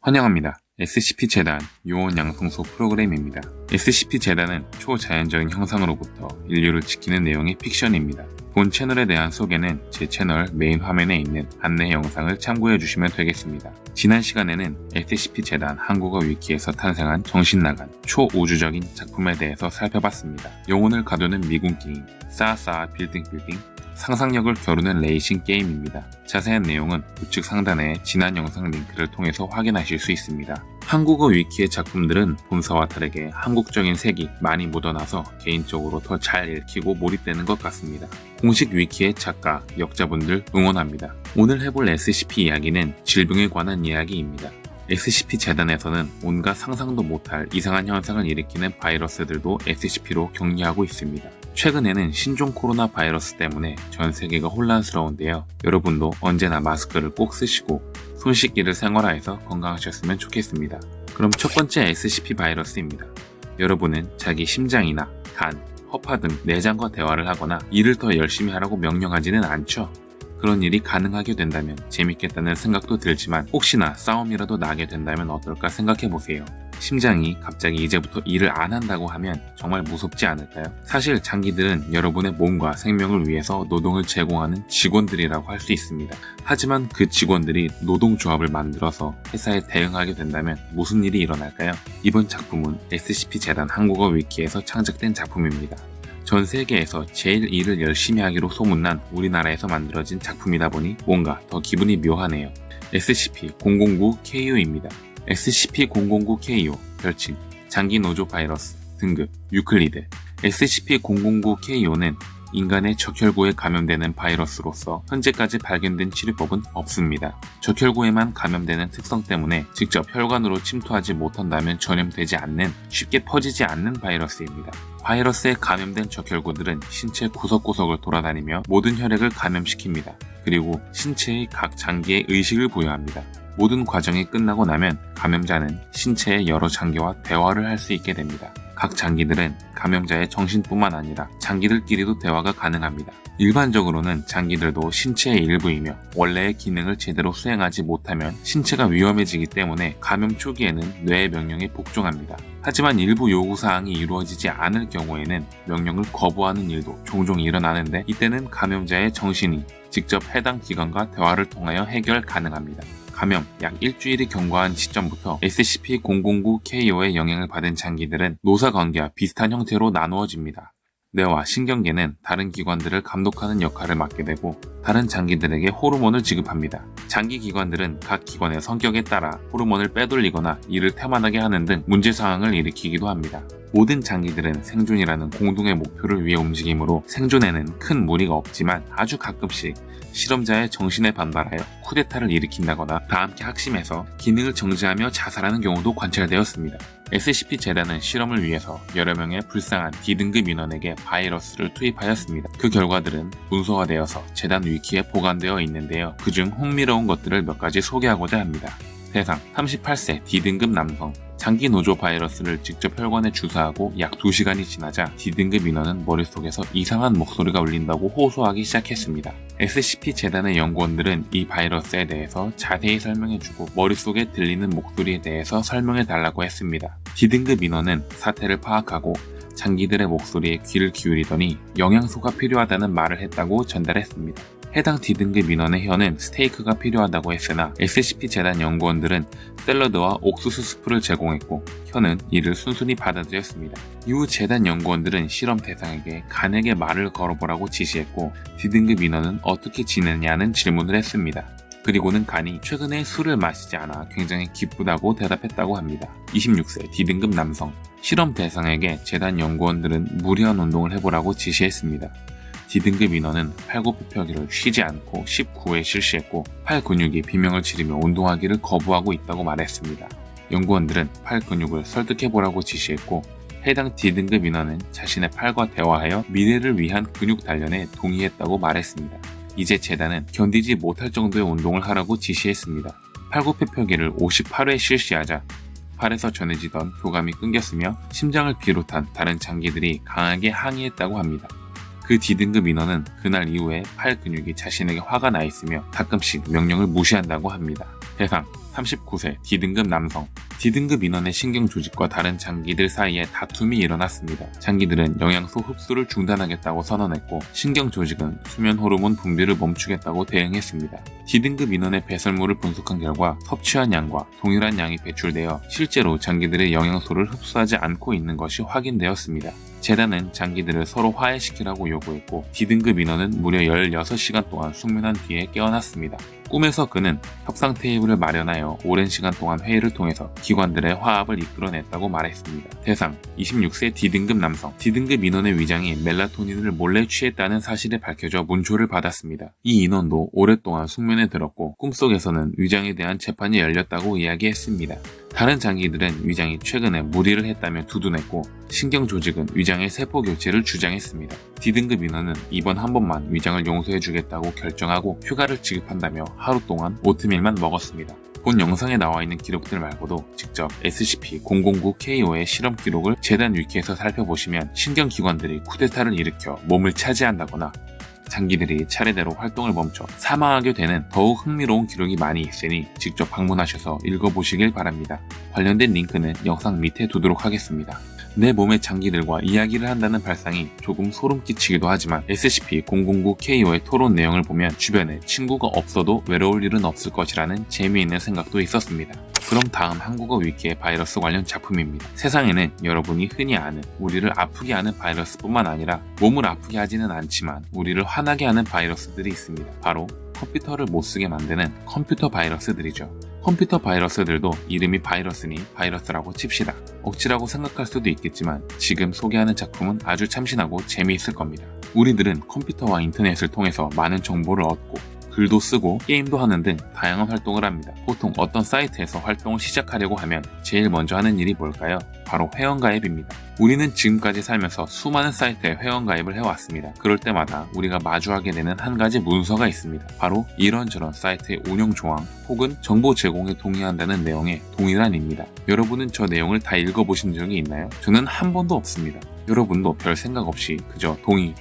환영합니다. SCP-재단 요원양성소 프로그램입니다. SCP-재단은 초자연적인 형상으로부터 인류를 지키는 내용의 픽션입니다. 본 채널에 대한 소개는 제 채널 메인 화면에 있는 안내 영상을 참고해주시면 되겠습니다. 지난 시간에는 SCP-재단 한국어 위키에서 탄생한 정신나간 초우주적인 작품에 대해서 살펴봤습니다. 영혼을 가두는 미군 게임, 싸싸 빌딩 상상력을 겨루는 레이싱 게임입니다. 자세한 내용은 우측 상단의 지난 영상 링크를 통해서 확인하실 수 있습니다. 한국어 위키의 작품들은 본사와 다르게 한국적인 색이 많이 묻어나서 개인적으로 더 잘 읽히고 몰입되는 것 같습니다. 공식 위키의 작가, 역자분들 응원합니다. 오늘 해볼 SCP 이야기는 질병에 관한 이야기입니다. SCP-재단에서는 온갖 상상도 못할 이상한 현상을 일으키는 바이러스들도 SCP로 격리하고 있습니다. 최근에는 신종 코로나 바이러스 때문에 전 세계가 혼란스러운데요. 여러분도 언제나 마스크를 꼭 쓰시고 손 씻기를 생활화해서 건강하셨으면 좋겠습니다. 그럼 첫 번째 SCP 바이러스입니다. 여러분은 자기 심장이나 간, 허파 등 내장과 대화를 하거나 일을 더 열심히 하라고 명령하지는 않죠? 그런 일이 가능하게 된다면 재밌겠다는 생각도 들지만 혹시나 싸움이라도 나게 된다면 어떨까 생각해보세요. 심장이 갑자기 이제부터 일을 안 한다고 하면 정말 무섭지 않을까요? 사실 장기들은 여러분의 몸과 생명을 위해서 노동을 제공하는 직원들이라고 할 수 있습니다. 하지만 그 직원들이 노동조합을 만들어서 회사에 대응하게 된다면 무슨 일이 일어날까요? 이번 작품은 SCP-재단 한국어 위키에서 창작된 작품입니다. 전 세계에서 제일 일을 열심히 하기로 소문난 우리나라에서 만들어진 작품이다 보니 뭔가 더 기분이 묘하네요. SCP-009KU입니다. SCP-009KU 별칭 장기노조 바이러스 등급 유클리드 SCP-009KU는 인간의 적혈구에 감염되는 바이러스로서 현재까지 발견된 치료법은 없습니다. 적혈구에만 감염되는 특성 때문에 직접 혈관으로 침투하지 못한다면 전염되지 않는 쉽게 퍼지지 않는 바이러스입니다. 바이러스에 감염된 적혈구들은 신체 구석구석을 돌아다니며 모든 혈액을 감염시킵니다. 그리고 신체의 각 장기에 의식을 부여합니다. 모든 과정이 끝나고 나면 감염자는 신체의 여러 장기와 대화를 할 수 있게 됩니다. 각 장기들은 감염자의 정신뿐만 아니라 장기들끼리도 대화가 가능합니다. 일반적으로는 장기들도 신체의 일부이며 원래의 기능을 제대로 수행하지 못하면 신체가 위험해지기 때문에 감염 초기에는 뇌의 명령에 복종합니다. 하지만 일부 요구사항이 이루어지지 않을 경우에는 명령을 거부하는 일도 종종 일어나는데 이때는 감염자의 정신이 직접 해당 기관과 대화를 통하여 해결 가능합니다. 감염 약 일주일이 경과한 시점부터 SCP-009KO의 영향을 받은 장기들은 노사관계와 비슷한 형태로 나누어집니다. 뇌와 신경계는 다른 기관들을 감독하는 역할을 맡게 되고 다른 장기들에게 호르몬을 지급합니다. 장기 기관들은 각 기관의 성격에 따라 호르몬을 빼돌리거나 이를 태만하게 하는 등 문제사항을 일으키기도 합니다. 모든 장기들은 생존이라는 공동의 목표를 위해 움직이므로 생존에는 큰 무리가 없지만 아주 가끔씩 실험자의 정신에 반발하여 쿠데타를 일으킨다거나 다 함께 학심해서 기능을 정지하며 자살하는 경우도 관찰되었습니다. SCP-재단은 실험을 위해서 여러 명의 불쌍한 D등급 인원에게 바이러스를 투입하였습니다. 그 결과들은 문서화되어서 재단 위키에 보관되어 있는데요. 그중 흥미로운 것들을 몇 가지 소개하고자 합니다. 대상 38세 D등급 남성 장기 노조 바이러스를 직접 혈관에 주사하고 약 2시간이 지나자 D등급 인원은 머릿속에서 이상한 목소리가 울린다고 호소하기 시작했습니다. SCP-재단의 연구원들은 이 바이러스에 대해서 자세히 설명해주고 머릿속에 들리는 목소리에 대해서 설명해달라고 했습니다. D등급 인원은 사태를 파악하고 장기들의 목소리에 귀를 기울이더니 영양소가 필요하다는 말을 했다고 전달했습니다. 해당 D등급 인원의 혀는 스테이크가 필요하다고 했으나 SCP-재단 연구원들은 샐러드와 옥수수 스프를 제공했고 혀는 이를 순순히 받아들였습니다. 이후 재단 연구원들은 실험 대상에게 간에게 말을 걸어보라고 지시했고 D등급 인원은 어떻게 지내냐는 질문을 했습니다. 그리고는 간이 최근에 술을 마시지 않아 굉장히 기쁘다고 대답했다고 합니다. 26세 D등급 남성 실험 대상에게 재단 연구원들은 무리한 운동을 해보라고 지시했습니다. D등급 인원은 팔굽혀펴기를 쉬지 않고 19회 실시했고 팔 근육이 비명을 지르며 운동하기를 거부하고 있다고 말했습니다. 연구원들은 팔 근육을 설득해보라고 지시했고 해당 D등급 인원은 자신의 팔과 대화하여 미래를 위한 근육 단련에 동의했다고 말했습니다. 이제 재단은 견디지 못할 정도의 운동을 하라고 지시했습니다. 팔굽혀 펴기를 58회 실시하자 팔에서 전해지던 교감이 끊겼으며 심장을 비롯한 다른 장기들이 강하게 항의했다고 합니다. 그 D등급 인원은 그날 이후에 팔 근육이 자신에게 화가 나 있으며 가끔씩 명령을 무시한다고 합니다. 대상 39세 D등급 남성. D등급 인원의 신경 조직과 다른 장기들 사이에 다툼이 일어났습니다. 장기들은 영양소 흡수를 중단하겠다고 선언했고 신경 조직은 수면 호르몬 분비를 멈추겠다고 대응했습니다. D등급 인원의 배설물을 분석한 결과 섭취한 양과 동일한 양이 배출되어 실제로 장기들의 영양소를 흡수하지 않고 있는 것이 확인되었습니다. 재단은 장기들을 서로 화해시키라고 요구했고 D등급 인원은 무려 16시간 동안 숙면한 뒤에 깨어났습니다. 꿈에서 그는 협상 테이블을 마련하여 오랜 시간 동안 회의를 통해서 기관들의 화합을 이끌어냈다고 말했습니다. 대상 26세 D등급 남성. D등급 인원의 위장이 멜라토닌을 몰래 취했다는 사실이 밝혀져 문초를 받았습니다. 이 인원도 오랫동안 숙면에 들었고 꿈속에서는 위장에 대한 재판이 열렸다고 이야기했습니다. 다른 장기들은 위장이 최근에 무리를 했다며 두둔했고 신경 조직은 위장의 세포 교체를 주장했습니다. D등급 인원은 이번 한 번만 위장을 용서해주겠다고 결정하고 휴가를 지급한다며 하루 동안 오트밀만 먹었습니다. 본 영상에 나와 있는 기록들 말고도 직접 SCP-009KO의 실험 기록을 재단 위키에서 살펴보시면 신경기관들이 쿠데타를 일으켜 몸을 차지한다거나 장기들이 차례대로 활동을 멈춰 사망하게 되는 더욱 흥미로운 기록이 많이 있으니 직접 방문하셔서 읽어보시길 바랍니다. 관련된 링크는 영상 밑에 두도록 하겠습니다. 내 몸의 장기들과 이야기를 한다는 발상이 조금 소름 끼치기도 하지만 SCP-009KO의 토론 내용을 보면 주변에 친구가 없어도 외로울 일은 없을 것이라는 재미있는 생각도 있었습니다. 그럼 다음 한국어 위키의 바이러스 관련 작품입니다. 세상에는 여러분이 흔히 아는 우리를 아프게 하는 바이러스뿐만 아니라 몸을 아프게 하지는 않지만 우리를 화나게 하는 바이러스들이 있습니다. 바로 컴퓨터를 못쓰게 만드는 컴퓨터 바이러스들이죠. 컴퓨터 바이러스들도 이름이 바이러스니 바이러스라고 칩시다. 억지라고 생각할 수도 있겠지만 지금 소개하는 작품은 아주 참신하고 재미있을 겁니다. 우리들은 컴퓨터와 인터넷을 통해서 많은 정보를 얻고 글도 쓰고 게임도 하는 등 다양한 활동을 합니다. 보통 어떤 사이트에서 활동을 시작하려고 하면 제일 먼저 하는 일이 뭘까요? 바로 회원가입입니다. 우리는 지금까지 살면서 수많은 사이트에 회원가입을 해왔습니다. 그럴 때마다 우리가 마주하게 되는 한 가지 문서가 있습니다. 바로 이런저런 사이트의 운영 조항 혹은 정보 제공에 동의한다는 내용의 동의란입니다. 여러분은 저 내용을 다 읽어보신 적이 있나요? 저는 한 번도 없습니다. 여러분도 별 생각 없이 그저 동의,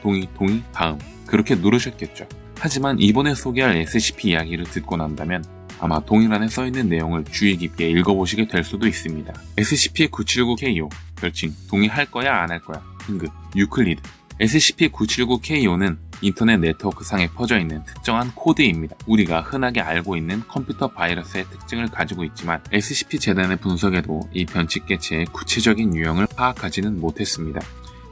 다음 그렇게 누르셨겠죠. 하지만 이번에 소개할 SCP 이야기를 듣고 난다면 아마 동일란에 써있는 내용을 주의 깊게 읽어보시게 될 수도 있습니다. SCP-979KO 별칭 동의할 거야 안 할 거야 등급 유클리드. SCP-979KO는 인터넷 네트워크상에 퍼져있는 특정한 코드입니다. 우리가 흔하게 알고 있는 컴퓨터 바이러스의 특징을 가지고 있지만 SCP 재단의 분석에도 이 변칙 개체의 구체적인 유형을 파악하지는 못했습니다.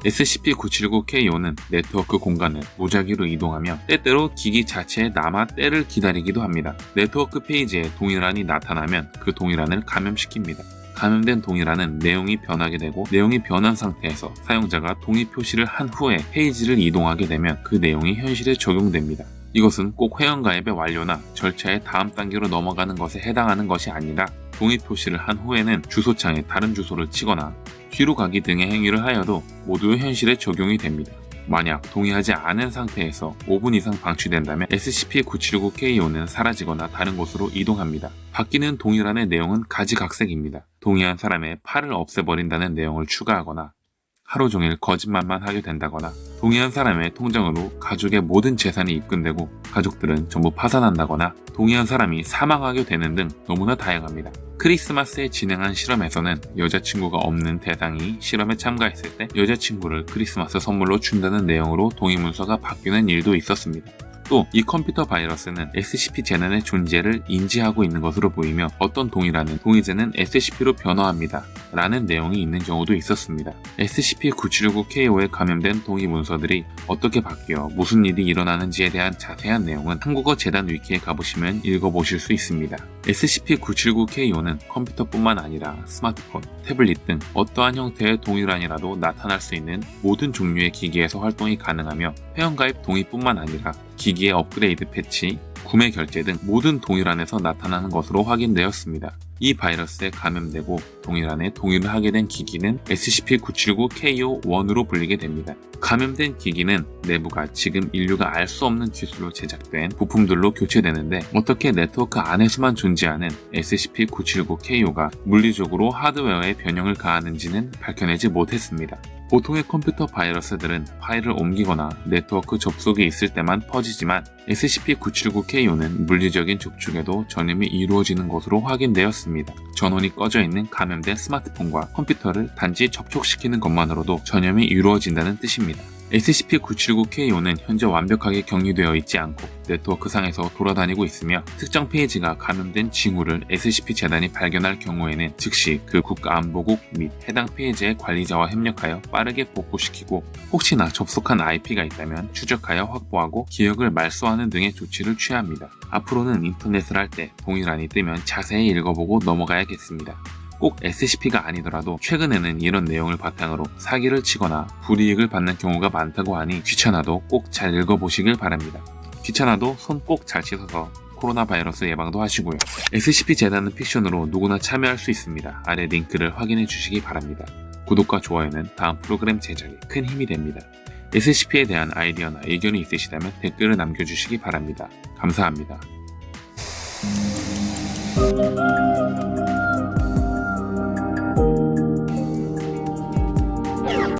SCP-979KO는 네트워크 공간을 무작위로 이동하며 때때로 기기 자체에 남아 때를 기다리기도 합니다. 네트워크 페이지에 동일란이 나타나면 그 동일란을 감염시킵니다. 감염된 동일란은 내용이 변하게 되고 내용이 변한 상태에서 사용자가 동의 표시를 한 후에 페이지를 이동하게 되면 그 내용이 현실에 적용됩니다. 이것은 꼭 회원가입의 완료나 절차의 다음 단계로 넘어가는 것에 해당하는 것이 아니라 동의 표시를 한 후에는 주소창에 다른 주소를 치거나 뒤로 가기 등의 행위를 하여도 모두 현실에 적용이 됩니다. 만약 동의하지 않은 상태에서 5분 이상 방치된다면 SCP-979KO는 사라지거나 다른 곳으로 이동합니다. 바뀌는 동일란의 내용은 가지각색입니다. 동의한 사람의 팔을 없애버린다는 내용을 추가하거나 하루 종일 거짓말만 하게 된다거나 동의한 사람의 통장으로 가족의 모든 재산이 입금되고 가족들은 전부 파산한다거나 동의한 사람이 사망하게 되는 등 너무나 다양합니다. 크리스마스에 진행한 실험에서는 여자친구가 없는 대상이 실험에 참가했을 때 여자친구를 크리스마스 선물로 준다는 내용으로 동의문서가 바뀌는 일도 있었습니다. 또 이 컴퓨터 바이러스는 SCP 재난의 존재를 인지하고 있는 것으로 보이며 어떤 동의란은 동의제는 SCP로 변화합니다 라는 내용이 있는 경우도 있었습니다. SCP-979KO에 감염된 동의 문서들이 어떻게 바뀌어 무슨 일이 일어나는지에 대한 자세한 내용은 한국어 재단 위키에 가보시면 읽어보실 수 있습니다. SCP-979KO는 컴퓨터뿐만 아니라 스마트폰, 태블릿 등 어떠한 형태의 동의란이라도 나타날 수 있는 모든 종류의 기기에서 활동이 가능하며 회원가입 동의뿐만 아니라 기기의 업그레이드 패치, 구매 결제 등 모든 동일란에서 나타나는 것으로 확인되었습니다. 이 바이러스에 감염되고 동일란에 동의를 하게 된 기기는 SCP-979KO1으로 불리게 됩니다. 감염된 기기는 내부가 지금 인류가 알 수 없는 기술로 제작된 부품들로 교체되는데 어떻게 네트워크 안에서만 존재하는 SCP-979KO가 물리적으로 하드웨어에 변형을 가하는지는 밝혀내지 못했습니다. 보통의 컴퓨터 바이러스들은 파일을 옮기거나 네트워크 접속이 있을 때만 퍼지지만 SCP-979KO는 물리적인 접촉에도 전염이 이루어지는 것으로 확인되었습니다. 전원이 꺼져 있는 감염된 스마트폰과 컴퓨터를 단지 접촉시키는 것만으로도 전염이 이루어진다는 뜻입니다. SCP-979KO는 현재 완벽하게 격리되어 있지 않고 네트워크상에서 돌아다니고 있으며 특정 페이지가 감염된 징후를 SCP-재단이 발견할 경우에는 즉시 그 국가안보국 및 해당 페이지의 관리자와 협력하여 빠르게 복구시키고 혹시나 접속한 IP가 있다면 추적하여 확보하고 기억을 말소하는 등의 조치를 취합니다. 앞으로는 인터넷을 할 때 동일란이 뜨면 자세히 읽어보고 넘어가야겠습니다. 꼭 SCP가 아니더라도 최근에는 이런 내용을 바탕으로 사기를 치거나 불이익을 받는 경우가 많다고 하니 귀찮아도 꼭 잘 읽어보시길 바랍니다. 귀찮아도 손 꼭 잘 씻어서 코로나 바이러스 예방도 하시고요. SCP-재단은 픽션으로 누구나 참여할 수 있습니다. 아래 링크를 확인해 주시기 바랍니다. 구독과 좋아요는 다음 프로그램 제작에 큰 힘이 됩니다. SCP에 대한 아이디어나 의견이 있으시다면 댓글을 남겨주시기 바랍니다. 감사합니다.